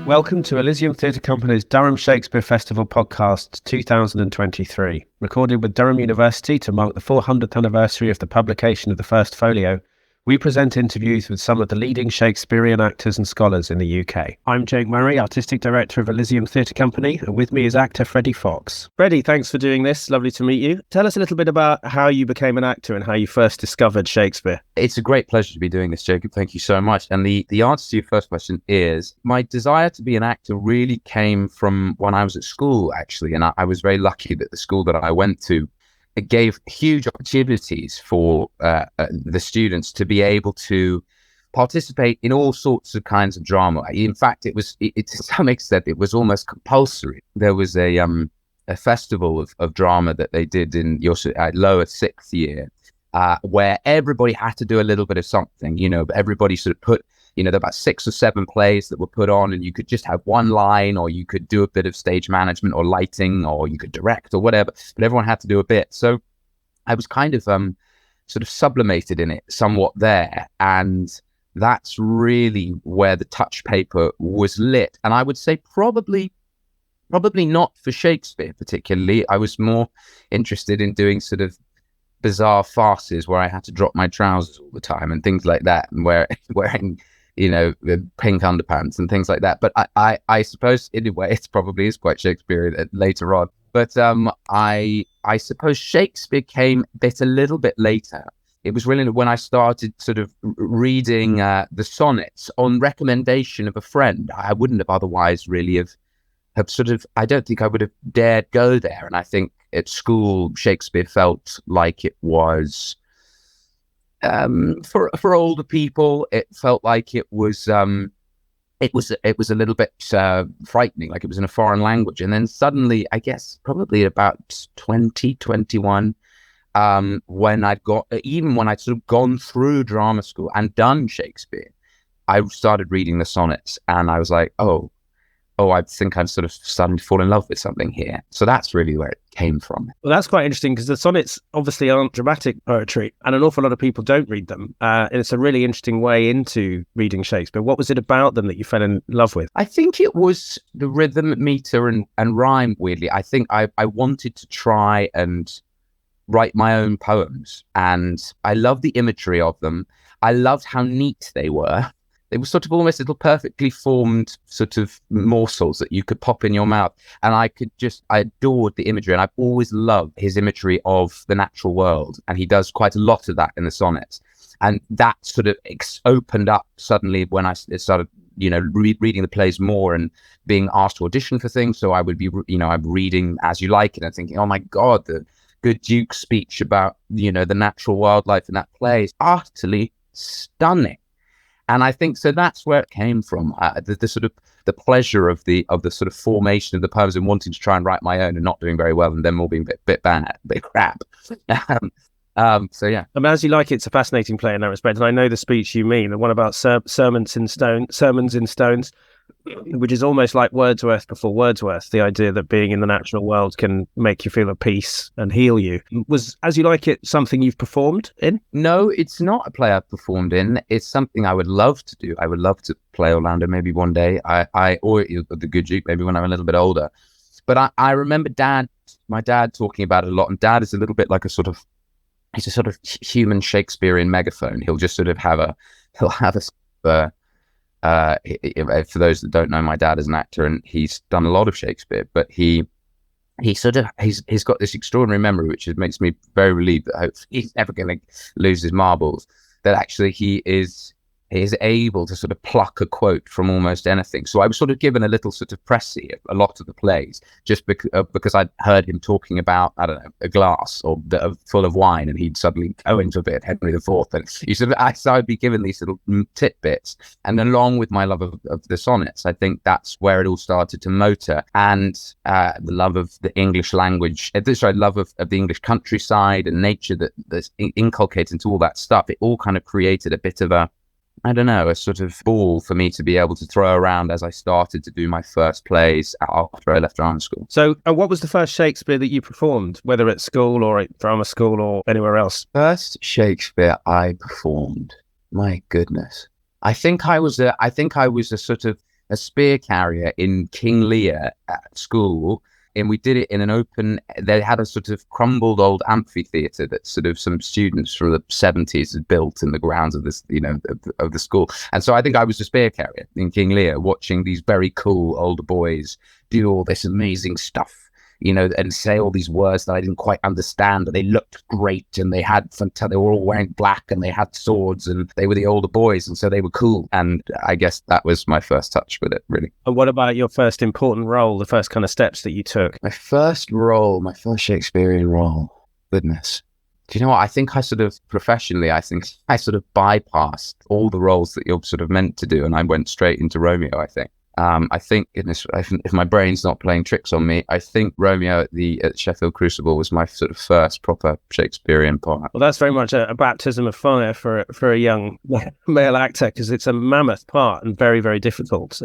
Welcome to Elysium Theatre Company's Durham Shakespeare Festival podcast 2023, recorded with Durham University to mark the 400th anniversary of the publication of the First Folio. We present interviews with some of the leading Shakespearean actors and scholars in the UK. I'm Jake Murray, Artistic Director of Elysium Theatre Company, and with me is actor Freddie Fox. Freddie, thanks for doing this. Lovely to meet you. Tell us a little bit about how you became an actor and how you first discovered Shakespeare. It's a great pleasure to be doing this, Jacob. Thank you so much. And the answer to your first question is my desire to be an actor really came from when I was at school, actually. And I was very lucky that the school that I went to it gave huge opportunities for the students to be able to participate in all sorts of kinds of drama. In fact, it to some extent, it was almost compulsory. There was a festival of drama that they did in your lower sixth year, where everybody had to do a little bit of something. You know, everybody sort of put, there were about 6 or 7 plays that were put on, and you could just have one line, or you could do a bit of stage management or lighting, or you could direct or whatever, but everyone had to do a bit. So I was kind of sort of sublimated in it somewhat there, and that's really where the touch paper was lit. And I would say probably not for Shakespeare particularly. I was more interested in doing sort of bizarre farces where I had to drop my trousers all the time and things like that, and wearing the pink underpants and things like that. But I suppose in a way it probably is quite Shakespearean later on. But I suppose Shakespeare came a little bit later. It was really when I started sort of reading the sonnets on recommendation of a friend. I wouldn't have otherwise really have sort of, I don't think I would have dared go there. And I think at school, Shakespeare felt like it was, for older people, it felt like it was a little bit frightening, like it was in a foreign language. And then suddenly, I guess probably about 2021, when I'd sort of gone through drama school and done Shakespeare, I started reading the sonnets, and I was like, oh, I think I'm sort of starting to fall in love with something here. So that's really where it came from. Well, that's quite interesting, because the sonnets obviously aren't dramatic poetry, and an awful lot of people don't read them. And it's a really interesting way into reading Shakespeare. What was it about them that you fell in love with? I think it was the rhythm, meter, and rhyme, weirdly. I think I wanted to try and write my own poems, and I loved the imagery of them. I loved how neat they were. They were sort of almost little perfectly formed sort of morsels that you could pop in your mouth. And I adored the imagery. And I've always loved his imagery of the natural world. And he does quite a lot of that in the sonnets. And that sort of opened up suddenly when I started, reading the plays more and being asked to audition for things. So I would be, I'm reading As You Like It and thinking, oh my God, the good Duke's speech about, the natural wildlife in that play is utterly stunning. And I think so that's where it came from, the sort of the pleasure of the sort of formation of the poems and wanting to try and write my own and not doing very well, and them all being a bit bad, a bit crap. So yeah. As You Like It's a fascinating play in that respect, and I know the speech you mean, the one about sermons in stones, which is almost like Wordsworth before Wordsworth, the idea that being in the natural world can make you feel at peace and heal you. Was As You Like It something you've performed in? No, it's not a play I've performed in. It's something I would love to do. I would love to play Orlando maybe one day, or the Good Duke maybe when I'm a little bit older. But I remember my dad talking about it a lot, and Dad is a little bit like he's a sort of human Shakespearean megaphone. He'll just sort of have a for those that don't know, my dad is an actor and he's done a lot of Shakespeare, but he's got this extraordinary memory, which makes me very relieved that hopefully he's never going to lose his marbles, that actually he is able to sort of pluck a quote from almost anything. So I was sort of given a little sort of précis of a lot of the plays, just because I'd heard him talking about, I don't know, a glass or full of wine, and he'd suddenly go into a bit Henry IV, and so I'd be given these little tidbits. And along with my love of the sonnets, I think that's where it all started to motor, and the love of the English language, love of the English countryside and nature that's inculcated into all that stuff. It all kind of created a bit of a sort of ball for me to be able to throw around as I started to do my first plays after I left drama school. So what was the first Shakespeare that you performed, whether at school or at drama school or anywhere else? First Shakespeare I performed, my goodness. I think I was a sort of a spear carrier in King Lear at school. And we did it in an open, they had a sort of crumbled old amphitheatre that sort of some students from the 70s had built in the grounds of this, of the school. And so I think I was a spear carrier in King Lear, watching these very cool older boys do all this amazing stuff, and say all these words that I didn't quite understand, but they looked great, and they were all wearing black, and they had swords, and they were the older boys, and so they were cool. And I guess that was my first touch with it, really. And what about your first important role, the first kind of steps that you took? My first Shakespearean role, goodness. Do you know what? I think I sort of bypassed all the roles that you're sort of meant to do, and I went straight into Romeo, I think. I think if my brain's not playing tricks on me, I think Romeo at Sheffield Crucible was my sort of first proper Shakespearean part. Well, that's very much a baptism of fire for a young male actor, because it's a mammoth part and very, very difficult.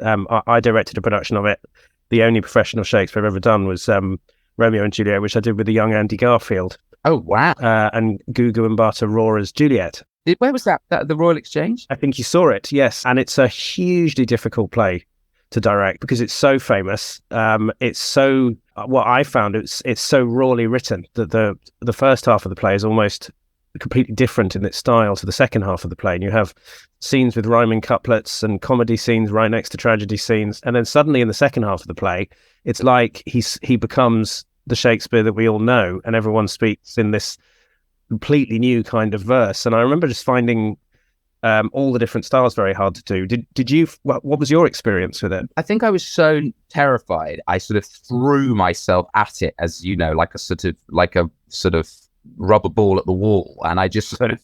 I directed a production of it. The only professional Shakespeare I've ever done was Romeo and Juliet, which I did with the young Andy Garfield. Oh, wow. And Gugu Mbatha Rora's Juliet. Where was that? The Royal Exchange? I think you saw it, yes. And it's a hugely difficult play to direct because it's so famous. It's so, what I found, it's so rawly written that the first half of the play is almost completely different in its style to the second half of the play. And you have scenes with rhyming couplets and comedy scenes right next to tragedy scenes. And then suddenly in the second half of the play, it's like he becomes the Shakespeare that we all know, and everyone speaks in this completely new kind of verse. And I remember just finding all the different styles very hard to do. Did you? What was your experience with it? I think I was so terrified. I sort of threw myself at it, as like a sort of rubber ball at the wall, and I just sort of,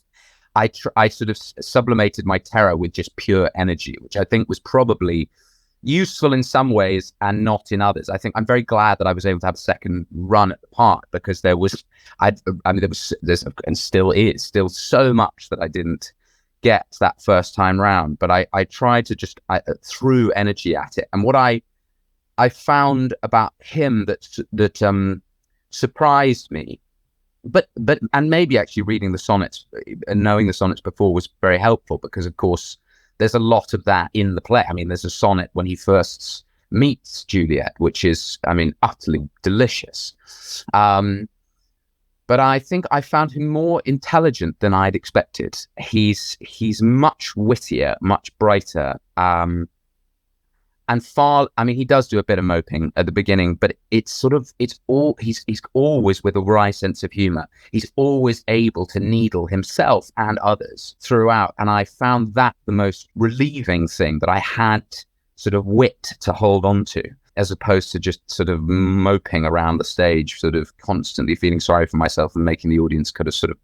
I sort of sublimated my terror with just pure energy, which I think was probably useful in some ways and not in others. I think I'm very glad that I was able to have a second run at the part, because there's and still is so much that I didn't get that first time round, but I tried to I threw energy at it. And what I found about him that surprised me, but maybe actually reading the sonnets and knowing the sonnets before was very helpful, because of course there's a lot of that in the play. I mean, there's a sonnet when he first meets Juliet, which is, utterly delicious. But I think I found him more intelligent than I'd expected. He's much wittier, much brighter, and far. He does do a bit of moping at the beginning, but he's always with a wry sense of humor. He's always able to needle himself and others throughout, and I found that the most relieving thing, that I had sort of wit to hold on to, as opposed to just sort of moping around the stage, sort of constantly feeling sorry for myself and making the audience kind of sort of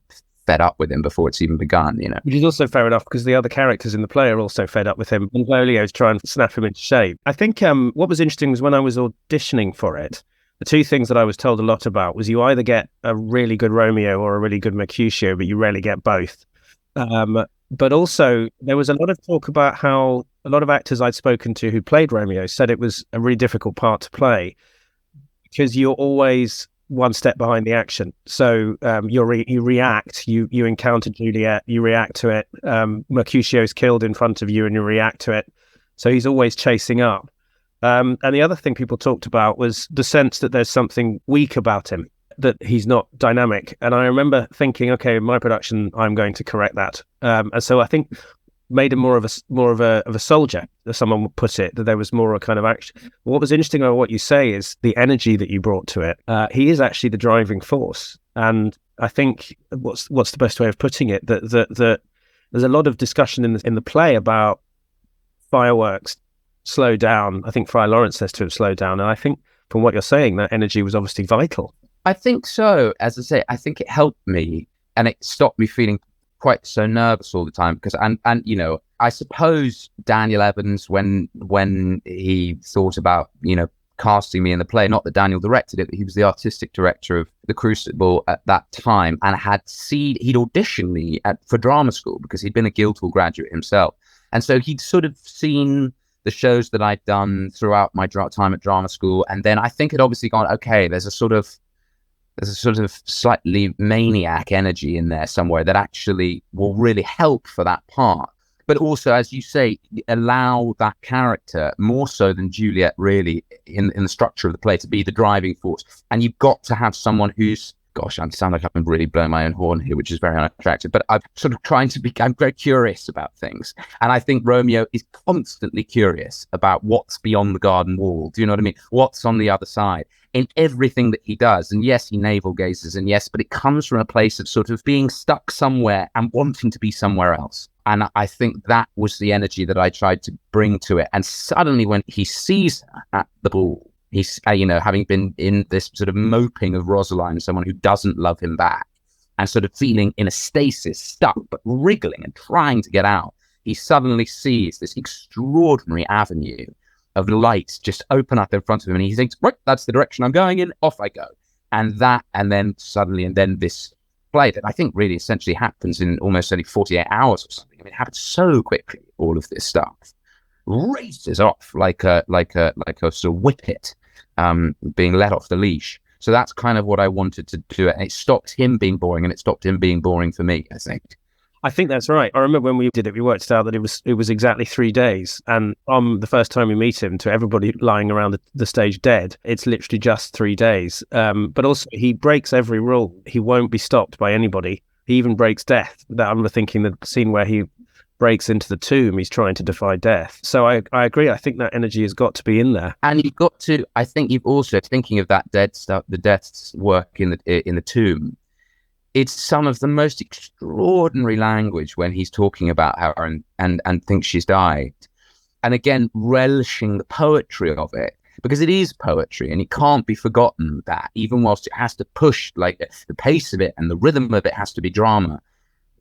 fed up with him before it's even begun, Which is also fair enough, because the other characters in the play are also fed up with him, and Folio's trying to snap him into shape. I think what was interesting was when I was auditioning for it, the two things that I was told a lot about was you either get a really good Romeo or a really good Mercutio, but you rarely get both. But also there was a lot of talk about how a lot of actors I'd spoken to who played Romeo said it was a really difficult part to play, because you're always one step behind the action. So you react, you encounter Juliet, you react to it. Mercutio's killed in front of you and you react to it. So he's always chasing up. And the other thing people talked about was the sense that there's something weak about him, that he's not dynamic. And I remember thinking, okay, in my production, I'm going to correct that. And so I think made him more of a soldier, as someone would put it, that there was more a kind of action. What was interesting about what you say is the energy that you brought to it. He is actually the driving force. And I think what's the best way of putting it, that there's a lot of discussion in the play about fireworks slow down. I think Friar Lawrence says to have slowed down. And I think from what you're saying, that energy was obviously vital. I think so. As I say, I think it helped me, and it stopped me feeling quite so nervous all the time, because and I suppose Daniel Evans, when he thought about casting me in the play, not that Daniel directed it, but he was the artistic director of the Crucible at that time, and he'd auditioned me for drama school, because he'd been a Guildhall graduate himself, and so he'd sort of seen the shows that I'd done throughout my time at drama school, and then I think had obviously gone, okay, there's a sort of slightly maniac energy in there somewhere that actually will really help for that part. but also, as you say, allow that character, more so than Juliet really, in the structure of the play, to be the driving force. And you've got to have someone who's, gosh, I sound like I've been really blowing my own horn here, which is very unattractive, but I'm sort of I'm very curious about things. And I think Romeo is constantly curious about what's beyond the garden wall. Do you know what I mean? What's on the other side in everything that he does. And yes, he navel gazes, and yes, but it comes from a place of sort of being stuck somewhere and wanting to be somewhere else. And I think that was the energy that I tried to bring to it. And suddenly when he sees her at the ball, he's, having been in this sort of moping of Rosaline, someone who doesn't love him back, and sort of feeling in a stasis, stuck, but wriggling and trying to get out, he suddenly sees this extraordinary avenue of light just open up in front of him. And he thinks, right, that's the direction I'm going in, off I go. And then this play that I think really essentially happens in almost only 48 hours or something. I mean, it happens so quickly, all of this stuff races off like a sort of whippet being let off the leash. So that's kind of what I wanted to do. And it stopped him being boring, and it stopped him being boring for me, I think. I think that's right. I remember when we did it, we worked out that it was exactly 3 days. And from the first time we meet him to everybody lying around the stage dead, it's literally just 3 days. But also, he breaks every rule. He won't be stopped by anybody. He even breaks death. I remember thinking the scene where he breaks into the tomb, he's trying to defy death. So I agree. I think that energy has got to be in there. And you've got to, I think you've also, thinking of that dead stuff, the death's work in the tomb, it's some of the most extraordinary language when he's talking about her and thinks she's died. And again, relishing the poetry of it, because it is poetry and it can't be forgotten that even whilst it has to push, like the pace of it and the rhythm of it has to be drama,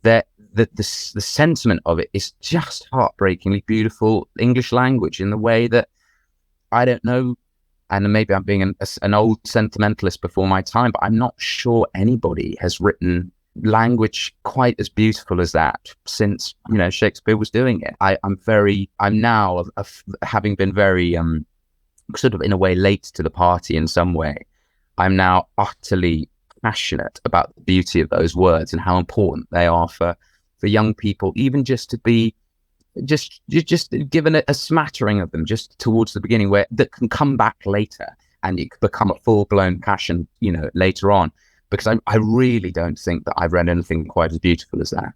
that the sentiment of it is just heartbreakingly beautiful English language in the way that, I don't know, and maybe I'm being an old sentimentalist before my time, but I'm not sure anybody has written language quite as beautiful as that since, Shakespeare was doing it. I'm now, having been very sort of in a way late to the party in some way, I'm now utterly passionate about the beauty of those words and how important they are for young people, even just to be just given a smattering of them just towards the beginning, where that can come back later and it can become a full-blown passion, later on. Because I really don't think that I've read anything quite as beautiful as that,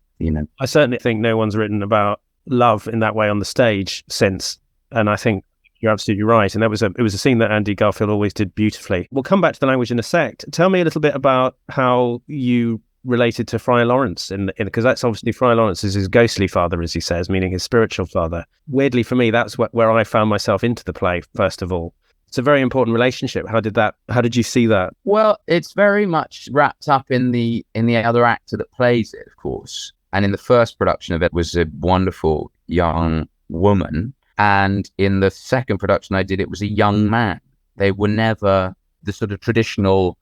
I certainly think no one's written about love in that way on the stage since, and I think you're absolutely right. And it was a scene that Andy Garfield always did beautifully. We'll come back to the language in a sec. Tell me a little bit about how you related to Friar Lawrence, because that's obviously Friar Lawrence is his ghostly father, as he says, meaning his spiritual father. Weirdly for me, that's where I found myself into the play, first of all. It's a very important relationship. How did you see that? Well, it's very much wrapped up in the other actor that plays it, of course. And in the first production of it was a wonderful young woman. And in the second production I did, it was a young man. They were never the sort of traditional,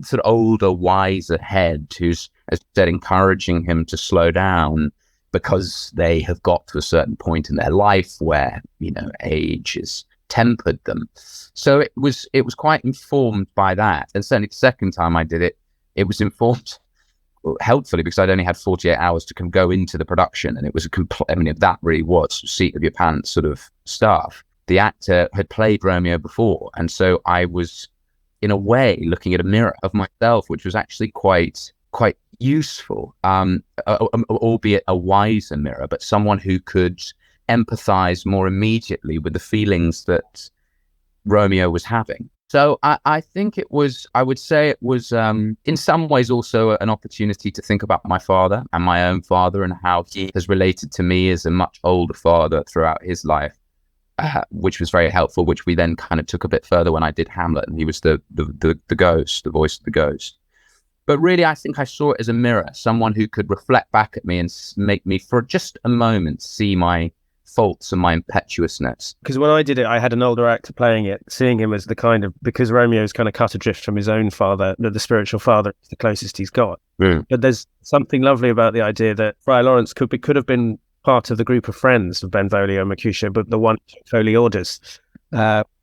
sort of older, wiser head who's, as I said, encouraging him to slow down because they have got to a certain point in their life where, age has tempered them. So it was quite informed by that. And certainly the second time I did it, it was informed helpfully because I'd only had 48 hours to go into the production, and it was that really was seat of your pants sort of stuff. The actor had played Romeo before, and so I was, in a way, looking at a mirror of myself, which was actually quite useful, albeit a wiser mirror, but someone who could empathize more immediately with the feelings that Romeo was having. So I think I would say it was in some ways also an opportunity to think about my father and my own father and how he has related to me as a much older father throughout his life, which was very helpful, which we then kind of took a bit further when I did Hamlet, and he was the ghost, the voice of the ghost. But really, I think I saw it as a mirror, someone who could reflect back at me and make me, for just a moment, see my faults and my impetuousness. Because when I did it, I had an older actor playing it, seeing him as the kind of, because Romeo's kind of cut adrift from his own father, the spiritual father is the closest he's got. Mm. But there's something lovely about the idea that Friar Lawrence could have been part of the group of friends of Benvolio and Mercutio, but the one who took holy orders.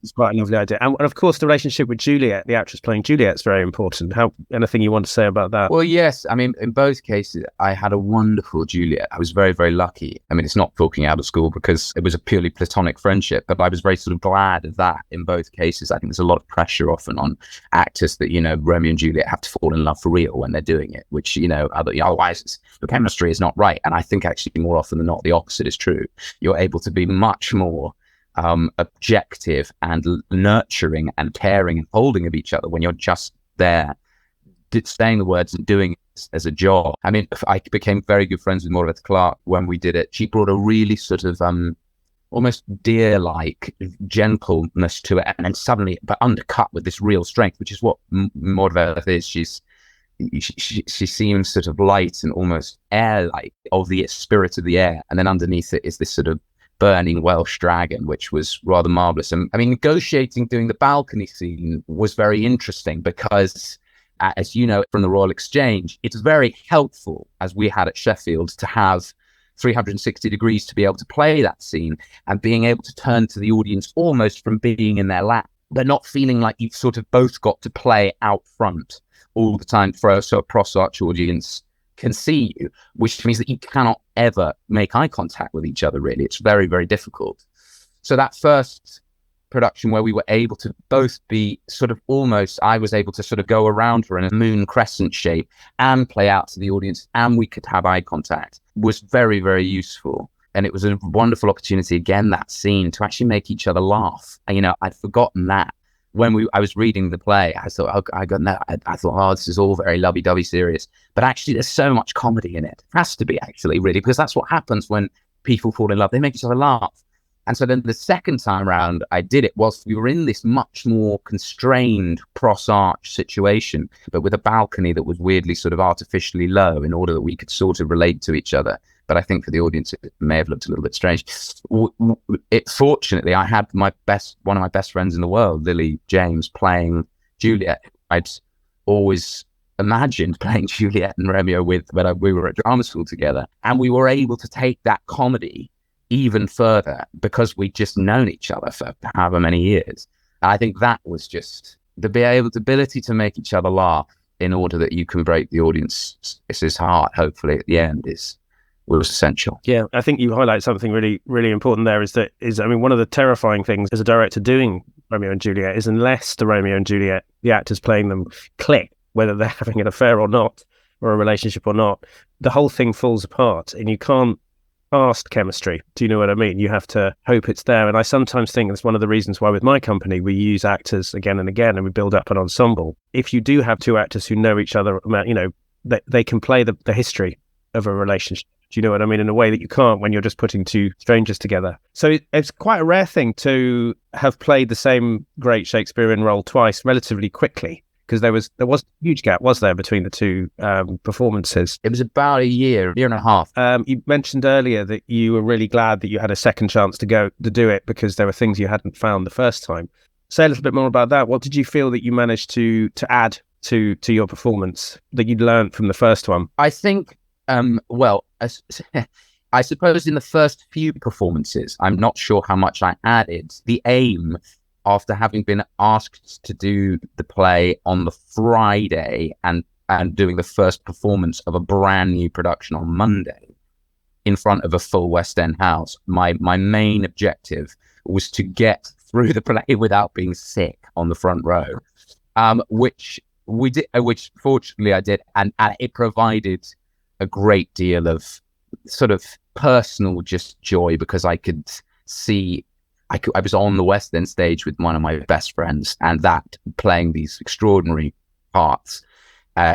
It's quite a lovely idea. And of course, the relationship with Juliet, the actress playing Juliet, is very important. Anything you want to say about that? Well, yes. I mean, in both cases, I had a wonderful Juliet. I was very, very lucky. I mean, it's not talking out of school because it was a purely platonic friendship, but I was very sort of glad of that in both cases. I think there's a lot of pressure often on actors that, Romeo and Juliet have to fall in love for real when they're doing it, which, otherwise the chemistry is not right. And I think actually more often than not, the opposite is true. You're able to be much more objective and nurturing and caring and holding of each other when you're just there saying the words and doing it as a job. I mean, I became very good friends with Morvet Clark when we did it. She brought a really sort of almost deer-like gentleness to it, and then suddenly, but undercut with this real strength, which is what Morvet is. She seems sort of light and almost air-like, of the spirit of the air, and then underneath it is this sort of burning Welsh dragon, which was rather marvelous. And I mean, negotiating, doing the balcony scene was very interesting because, as you know from the Royal Exchange, it's very helpful, as we had at Sheffield, to have 360 degrees to be able to play that scene and being able to turn to the audience almost from being in their lap, but not feeling like you've sort of both got to play out front all the time for a cross-arch audience can see you, which means that you cannot ever make eye contact with each other, really. It's very, very difficult. So that first production where we were able to both be sort of almost, I was able to sort of go around her in a moon crescent shape and play out to the audience, and we could have eye contact, was very, very useful. And it was a wonderful opportunity, again, that scene, to actually make each other laugh. And, I'd forgotten that. When I was reading the play, I thought, this is all very lovey-dovey serious. But actually, there's so much comedy in it. It has to be, actually, really, because that's what happens when people fall in love. They make each other laugh. And so then the second time around I did it whilst we were in this much more constrained cross-arch situation, but with a balcony that was weirdly sort of artificially low in order that we could sort of relate to each other. But I think for the audience, it may have looked a little bit strange. Fortunately, I had one of my best friends in the world, Lily James, playing Juliet. I'd always imagined playing Juliet and Romeo with when we were at drama school together. And we were able to take that comedy even further because we'd just known each other for however many years. And I think that was just the ability to make each other laugh in order that you can break the audience's heart, hopefully, at the end was essential. Yeah, I think you highlight something really, really important there one of the terrifying things as a director doing Romeo and Juliet is unless the Romeo and Juliet, the actors playing them, click, whether they're having an affair or not, or a relationship or not, the whole thing falls apart and you can't cast chemistry. Do you know what I mean? You have to hope it's there. And I sometimes think that's one of the reasons why with my company, we use actors again and again and we build up an ensemble. If you do have two actors who know each other, they can play the history of a relationship. Do you know what I mean? In a way that you can't when you're just putting two strangers together. So it's quite a rare thing to have played the same great Shakespearean role twice relatively quickly, because there was a huge gap, was there, between the two performances? It was about a year and a half. You mentioned earlier that you were really glad that you had a second chance to do it because there were things you hadn't found the first time. Say a little bit more about that. What did you feel that you managed to add to your performance that you'd learned from the first one? I think, I suppose in the first few performances, I'm not sure how much I added. The aim, after having been asked to do the play on the Friday and doing the first performance of a brand new production on Monday in front of a full West End house, my main objective was to get through the play without being sick on the front row, which we did, which fortunately I did, and it provided a great deal of sort of personal just joy because I could see I was on the West End stage with one of my best friends, and that playing these extraordinary parts,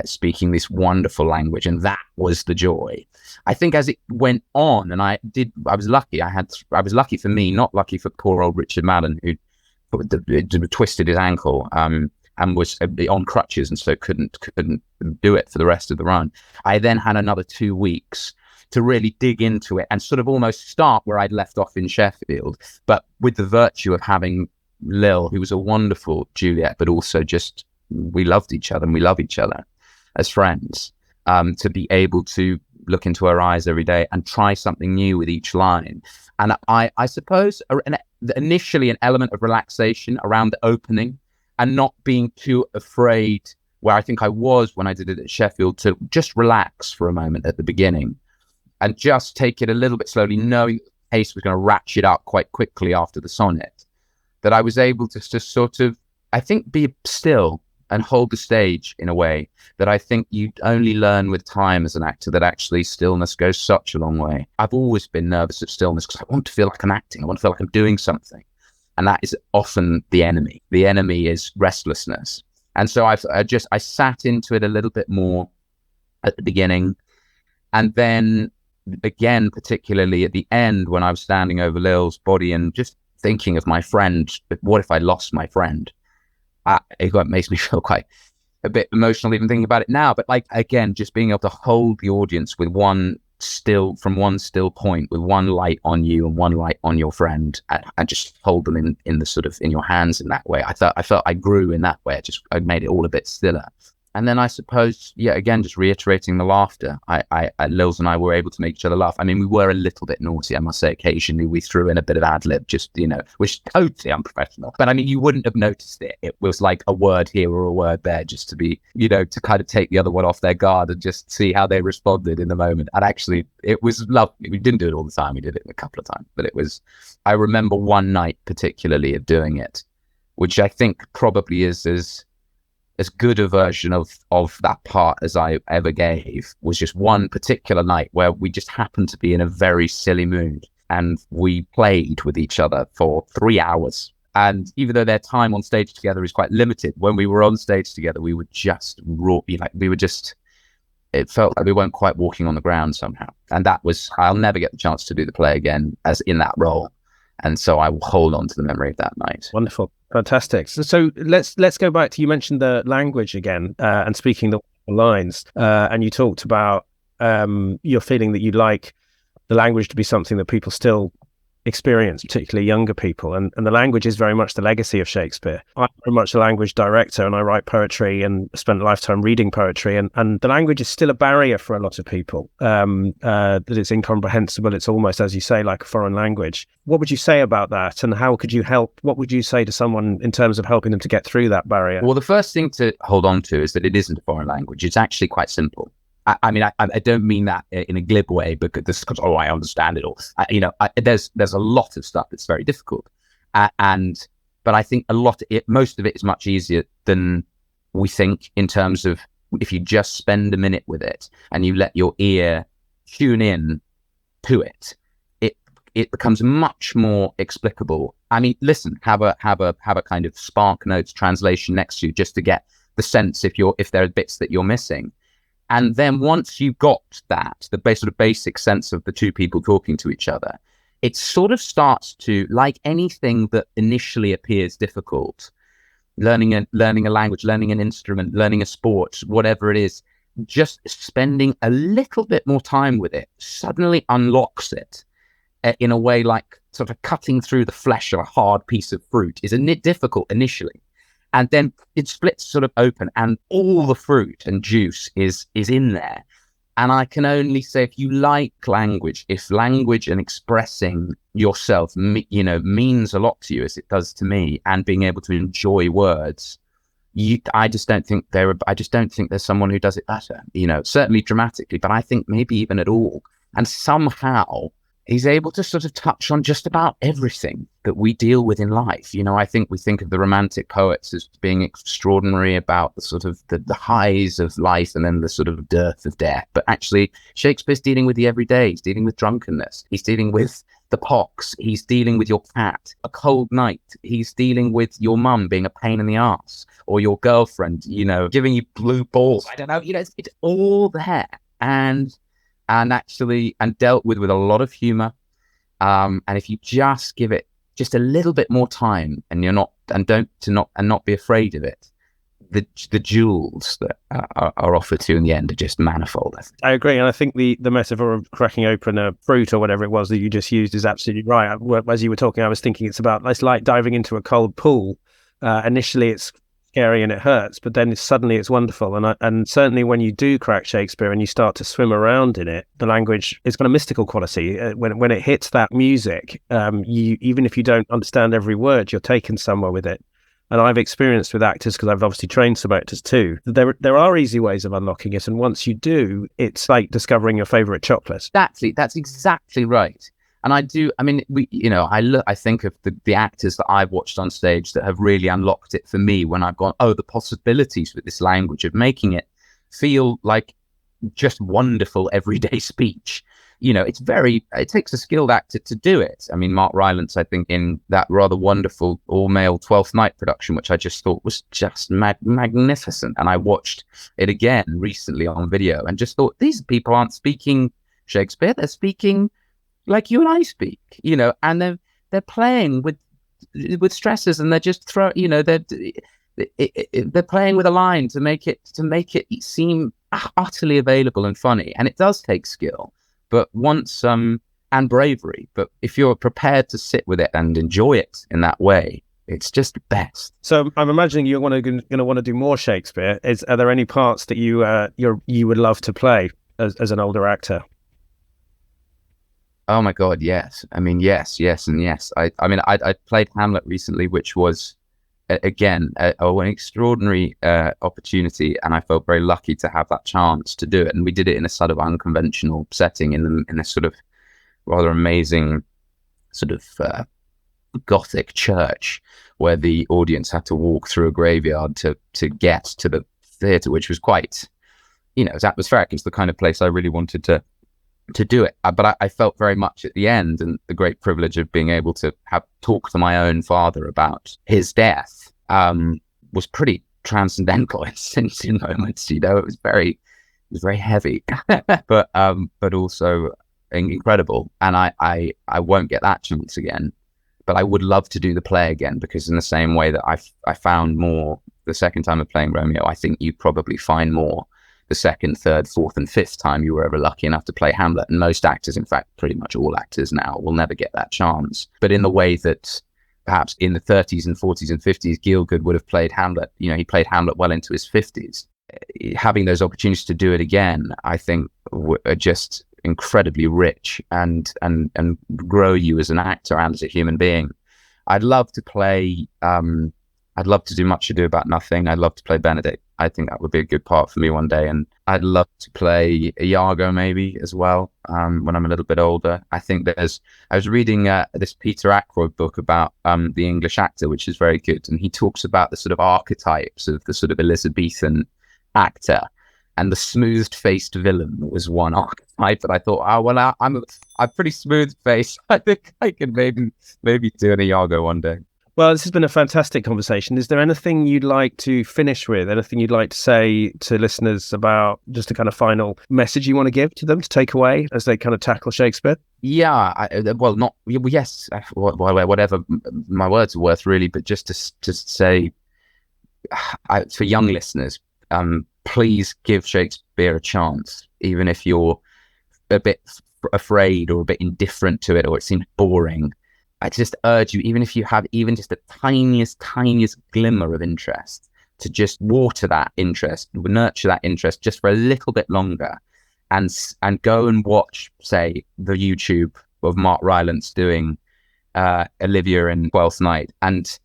speaking this wonderful language, and that was the joy. I think as it went on, and I was lucky. I was lucky for me, not lucky for poor old Richard Madden, who twisted his ankle and was on crutches, and so couldn't do it for the rest of the run. I then had another 2 weeks to really dig into it and sort of almost start where I'd left off in Sheffield, but with the virtue of having Lil, who was a wonderful Juliet, but also just we loved each other and we love each other as friends, to be able to look into her eyes every day and try something new with each line. And I suppose initially an element of relaxation around the opening and not being too afraid, where I think I was when I did it at Sheffield, to just relax for a moment at the beginning and just take it a little bit slowly, knowing the pace was going to ratchet up quite quickly after the sonnet, that I was able to just sort of, I think, be still and hold the stage in a way that I think you only learn with time as an actor, that actually stillness goes such a long way. I've always been nervous at stillness because I want to feel like I'm acting. I want to feel like I'm doing something. And that is often the enemy. The enemy is restlessness. And so I sat into it a little bit more at the beginning. And then again, particularly at the end, when I was standing over Lil's body and just thinking of my friend, but what if I lost my friend? It makes me feel quite a bit emotional even thinking about it now. But like, again, just being able to hold the audience with one still point, with one light on you and one light on your friend, and just hold them in the sort of in your hands in that way. I felt I grew in that way. I made it all a bit stiller. And then I suppose, again, just reiterating the laughter. Lils and I were able to make each other laugh. I mean, we were a little bit naughty, I must say. Occasionally we threw in a bit of ad-lib, just, which is totally unprofessional. But I mean, you wouldn't have noticed it. It was like a word here or a word there, just to be, to kind of take the other one off their guard and just see how they responded in the moment. And actually, it was lovely. We didn't do it all the time. We did it a couple of times. But I remember one night particularly of doing it, which I think probably is as good a version of that part as I ever gave. Was just one particular night where we just happened to be in a very silly mood, and we played with each other for 3 hours. And even though their time on stage together is quite limited, when we were on stage together, we were just raw, it felt like we weren't quite walking on the ground somehow. And I'll never get the chance to do the play again as in that role. And so I will hold on to the memory of that night. Wonderful. Fantastic. So let's go back to, you mentioned the language again, and speaking the lines, and you talked about your feeling that you'd like the language to be something that people still experience, particularly younger people. And the language is very much the legacy of Shakespeare. I'm very much a language director, and I write poetry and spent a lifetime reading poetry. And the language is still a barrier for a lot of people, that it's incomprehensible. It's almost, as you say, like a foreign language. What would you say about that? And how could you help? What would you say to someone in terms of helping them to get through that barrier? Well, the first thing to hold on to is that it isn't a foreign language. It's actually quite simple. I mean, I don't mean that in a glib way, because I understand it all. There's a lot of stuff that's very difficult, but I think most of it is much easier than we think, in terms of if you just spend a minute with it and you let your ear tune in to it, it becomes much more explicable. I mean, listen, have a kind of Spark Notes translation next to you just to get the sense if there are bits that you're missing. And then once you've got that, the sort of basic sense of the two people talking to each other, it sort of starts to, like anything that initially appears difficult, learning a language, learning an instrument, learning a sport, whatever it is, just spending a little bit more time with it suddenly unlocks it in a way like sort of cutting through the flesh of a hard piece of fruit is difficult initially. And then it splits sort of open, and all the fruit and juice is in there. And I can only say, if you like language, if language and expressing yourself, means a lot to you, as it does to me, and being able to enjoy words, I just don't think there's someone who does it better. Certainly dramatically, but I think maybe even at all. And somehow he's able to sort of touch on just about everything that we deal with in life. I think we think of the Romantic poets as being extraordinary about the sort of the highs of life and then the sort of dearth of death. But actually, Shakespeare's dealing with the everyday. He's dealing with drunkenness. He's dealing with the pox. He's dealing with your cat, a cold night. He's dealing with your mum being a pain in the ass, or your girlfriend, giving you blue balls. I don't know. It's all there. And dealt with a lot of humor. And if you just give it just a little bit more time, and not be afraid of it, the jewels that are offered to you in the end are just manifold. I agree. And I think the metaphor of cracking open a fruit or whatever it was that you just used is absolutely right. As you were talking, I was thinking it's like diving into a cold pool. Initially it's scary and it hurts, but then suddenly it's wonderful. And certainly when you do crack Shakespeare and you start to swim around in it, the language is got a mystical quality. When it hits that music, you, even if you don't understand every word, you're taken somewhere with it. And I've experienced with actors, because I've obviously trained some actors too, there are easy ways of unlocking it. And once you do, it's like discovering your favorite chocolate. That's exactly right. And I mean, I think of the actors that I've watched on stage that have really unlocked it for me when I've gone, oh, the possibilities with this language of making it feel like just wonderful everyday speech. It takes a skilled actor to do it. I mean, Mark Rylance, I think, in that rather wonderful all-male 12th Night production, which I just thought was just magnificent. And I watched it again recently on video and just thought, these people aren't speaking Shakespeare, they're speaking like you and I speak, and they're playing with stresses, and they're just they're playing with a line to make it seem utterly available and funny. And it does take skill, but and bravery. But if you're prepared to sit with it and enjoy it in that way, it's just the best. So I'm imagining you're going to want to do more Shakespeare. Are there any parts that you would love to play as an older actor? Oh my God, yes. I mean, yes, and yes. I played Hamlet recently, which was, again, an extraordinary opportunity, and I felt very lucky to have that chance to do it. And we did it in a sort of unconventional setting, in a sort of rather amazing sort of Gothic church, where the audience had to walk through a graveyard to get to the theatre, which was quite, it was atmospheric. It's the kind of place I really wanted to do it. But I felt very much at the end, and the great privilege of being able to talk to my own father about his death was pretty transcendental in moments. It was very heavy, but also incredible. And I won't get that chance again, but I would love to do the play again, because in the same way that I found more the second time of playing Romeo, I think you probably find more the second, third, fourth, and fifth time you were ever lucky enough to play Hamlet. And most actors, in fact, pretty much all actors now, will never get that chance. But in the way that perhaps in the 30s and 40s and 50s, Gielgud would have played Hamlet, he played Hamlet well into his 50s. Having those opportunities to do it again, I think, are just incredibly rich and grow you as an actor and as a human being. I'd love to play, I'd love to do Much Ado About Nothing. I'd love to play Benedict. I think that would be a good part for me one day. And I'd love to play Iago maybe as well when I'm a little bit older. I think I was reading this Peter Ackroyd book about the English actor, which is very good. And he talks about the sort of archetypes of the sort of Elizabethan actor. And the smooth-faced villain was one archetype. But I thought, I'm a pretty smooth face. I think I can maybe do an Iago one day. Well, this has been a fantastic conversation. Is there anything you'd like to finish with? Anything you'd like to say to listeners about just a kind of final message you want to give to them to take away as they kind of tackle Shakespeare? Yeah, yes, whatever my words are worth, really. But just to say, for young listeners, please give Shakespeare a chance, even if you're a bit afraid or a bit indifferent to it, or it seems boring. I just urge you, even if you have even just the tiniest glimmer of interest, to just water that interest, nurture that interest just for a little bit longer, and go and watch, say, the YouTube of Mark Rylance doing Olivia in 12th Night, and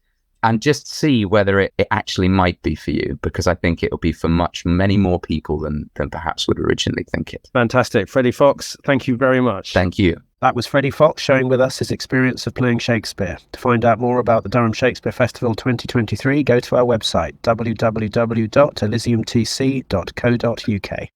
just see whether it actually might be for you, because I think it'll be for many more people than perhaps would originally think it. Fantastic. Freddie Fox, thank you very much. Thank you. That was Freddie Fox sharing with us his experience of playing Shakespeare. To find out more about the Durham Shakespeare Festival 2023, go to our website, www.elysiumtc.co.uk.